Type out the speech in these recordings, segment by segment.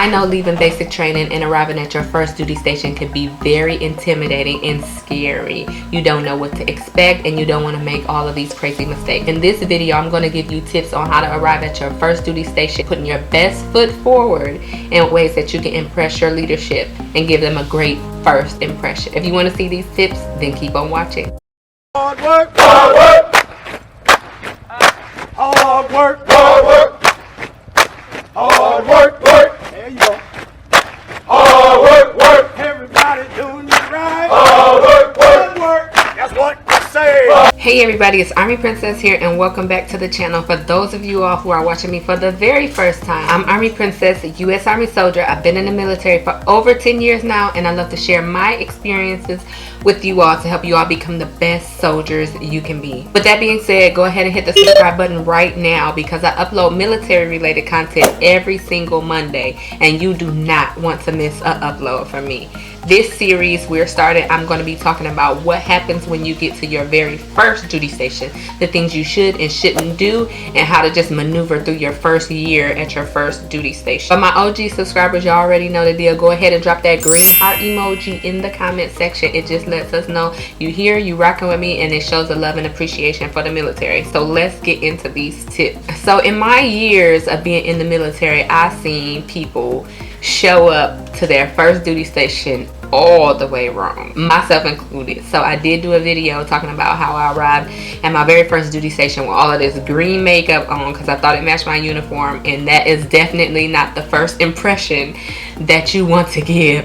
I know leaving basic training and arriving at your first duty station can be very intimidating and scary. You don't know what to expect and you don't want to make all of these crazy mistakes. In this video, I'm going to give you tips on how to arrive at your first duty station, putting your best foot forward in ways that you can impress your leadership and give them a great first impression. If you want to see these tips, then keep on watching. Hard work, hard work, hard work, hard work, hard work, work. There you go. Hard work, work. Everybody doing it right. Hard work, work, work. That's what I say. Hey everybody, it's Army Princess here and welcome back to the channel. For those of you all who are watching me for the very first time, I'm Army Princess, a U.S. Army soldier. I've been in the military for over 10 years now and I love to share my experiences with you all to help you all become the best soldiers you can be. With that being said, go ahead and hit the subscribe button right now because I upload military related content every single Monday and you do not want to miss an upload from me. This series we're starting, I'm going to be talking about what happens when you get to your very first duty station, the things you should and shouldn't do, and how to just maneuver through your first year at your first duty station. For my OG subscribers, you already know the deal. Go ahead and drop that green heart emoji in the comment section. It just lets us know you here, you rocking with me, and it shows a love and appreciation for the military. So let's get into these tips. So in my years of being in the military, I've seen people show up to their first duty station all the way wrong, myself included. So I did do a video talking about how I arrived at my very first duty station with all of this green makeup on because I thought it matched my uniform, and that is definitely not the first impression that you want to give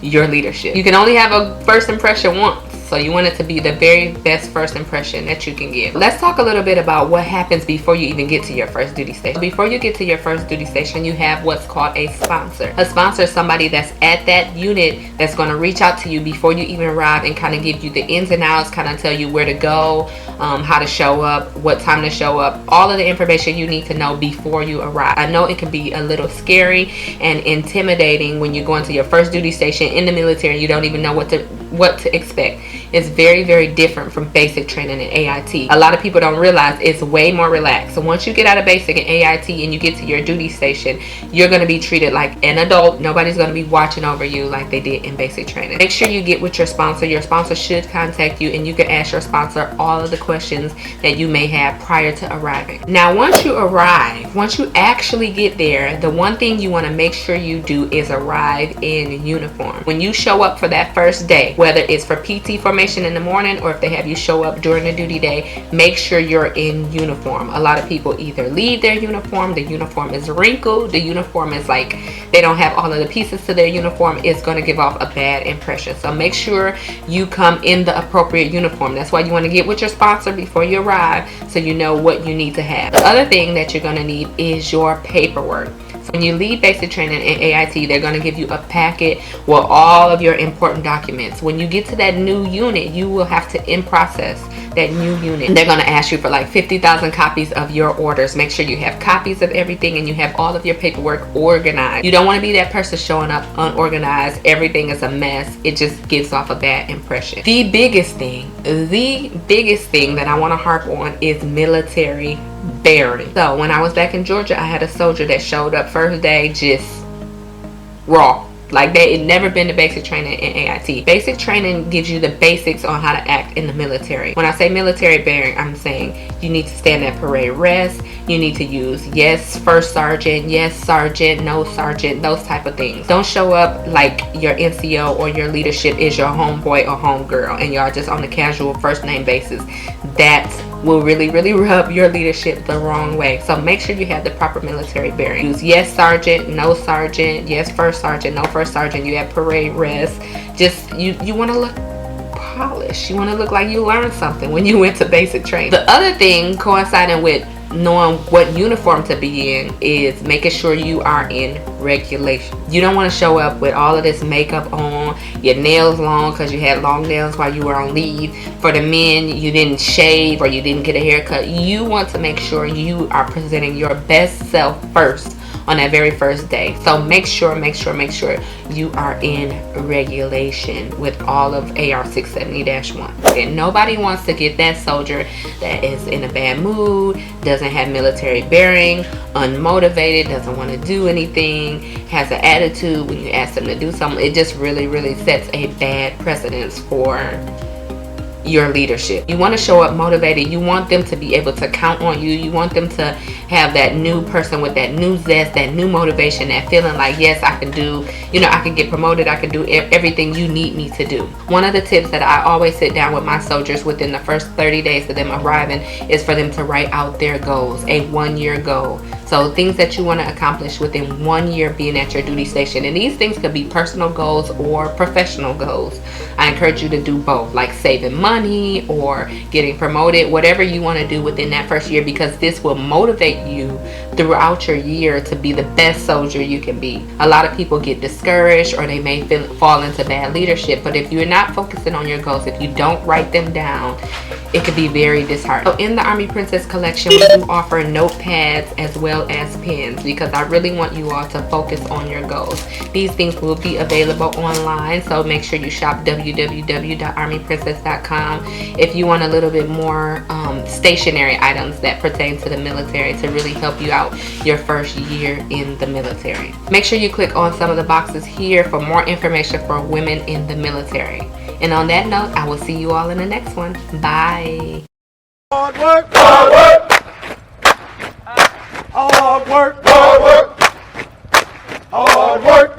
your leadership. You can only have a first impression once, so you want it to be the very best first impression that you can give. Let's talk a little bit about what happens before you even get to your first duty station. Before you get to your first duty station, you have what's called a sponsor. A sponsor is somebody that's at that unit that's going to reach out to you before you even arrive and kind of give you the ins and outs, kind of tell you where to go, how to show up, what time to show up, all of the information you need to know before you arrive. I know it can be a little scary and intimidating when you're going to your first duty station in the military and you don't even know what to expect. It's very, very different from basic training and AIT. A lot of people don't realize it's way more relaxed. So once you get out of basic and AIT and you get to your duty station, you're going to be treated like an adult. Nobody's going to be watching over you like they did in basic training. Make sure you get with your sponsor. Your sponsor should contact you and you can ask your sponsor all of the questions that you may have prior to arriving. Now, once you arrive, once you actually get there, the one thing you want to make sure you do is arrive in uniform. When you show up for that first day, whether it's for PT formation in the morning or if they have you show up during the duty day, make sure you're in uniform. A lot of people either leave their uniform, the uniform is wrinkled, the uniform is like they don't have all of the pieces to their uniform. It's going to give off a bad impression. So make sure you come in the appropriate uniform. That's why you want to get with your sponsor before you arrive so you know what you need to have. The other thing that you're going to need is your paperwork. So when you leave basic training in AIT, they're going to give you a packet with all of your important documents. When you get to that new unit, you will have to in-process that new unit. They're going to ask you for like 50,000 copies of your orders. Make sure you have copies of everything and you have all of your paperwork organized. You don't want to be that person showing up unorganized. Everything is a mess. It just gives off a bad impression. The biggest thing that I want to harp on is military bearing. So when I was back in Georgia, I had a soldier that showed up first day just raw. Like they had never been to basic training in AIT. Basic training gives you the basics on how to act in the military. When I say military bearing, I'm saying you need to stand at parade rest. You need to use yes, first sergeant, yes, sergeant, no sergeant, those type of things. Don't show up like your NCO or your leadership is your homeboy or homegirl and y'all just on the casual first name basis. That will really, really rub your leadership the wrong way. So make sure you have the proper military bearing. Use yes, sergeant, no sergeant, yes, first sergeant, no first sergeant. You have parade rest. Just you want to look polished. You want to look like you learned something when you went to basic training. The other thing coinciding with knowing what uniform to be in is making sure you are in regulation. You don't want to show up with all of this makeup on, your nails long because you had long nails while you were on leave. For the men, you didn't shave or you didn't get a haircut. You want to make sure you are presenting your best self first on that very first day. So make sure you are in regulation with all of AR 670-1. And nobody wants to get that soldier that is in a bad mood, doesn't have military bearing, unmotivated, doesn't want to do anything, has an attitude when you ask them to do something. It just really sets a bad precedence for your leadership. You want to show up motivated. You want them to be able to count on you. You want them to have that new person with that new zest, that new motivation, that feeling like, yes, I can do, I can get promoted, I can do everything you need me to do. One of the tips that I always sit down with my soldiers within the first 30 days of them arriving is for them to write out their goals, a 1-year goal. So things that you want to accomplish within 1 year being at your duty station. And these things could be personal goals or professional goals. I encourage you to do both, like saving money or getting promoted, whatever you want to do within that first year, because this will motivate you throughout your year to be the best soldier you can be. A lot of people get discouraged or they may fall into bad leadership, but if you're not focusing on your goals, if you don't write them down, it could be very disheartening. So in the Army Princess collection, we do offer notepads as well as pens, because I really want you all to focus on your goals. These things will be available online, so make sure you shop www.armyprincess.com if you want a little bit more stationary items that pertain to the military to really help you out your first year in the military. Make sure you click on some of the boxes here for more information for women in the military. And on that note, I will see you all in the next one. Bye. Hard work, hard work, hard work, hard work, hard work.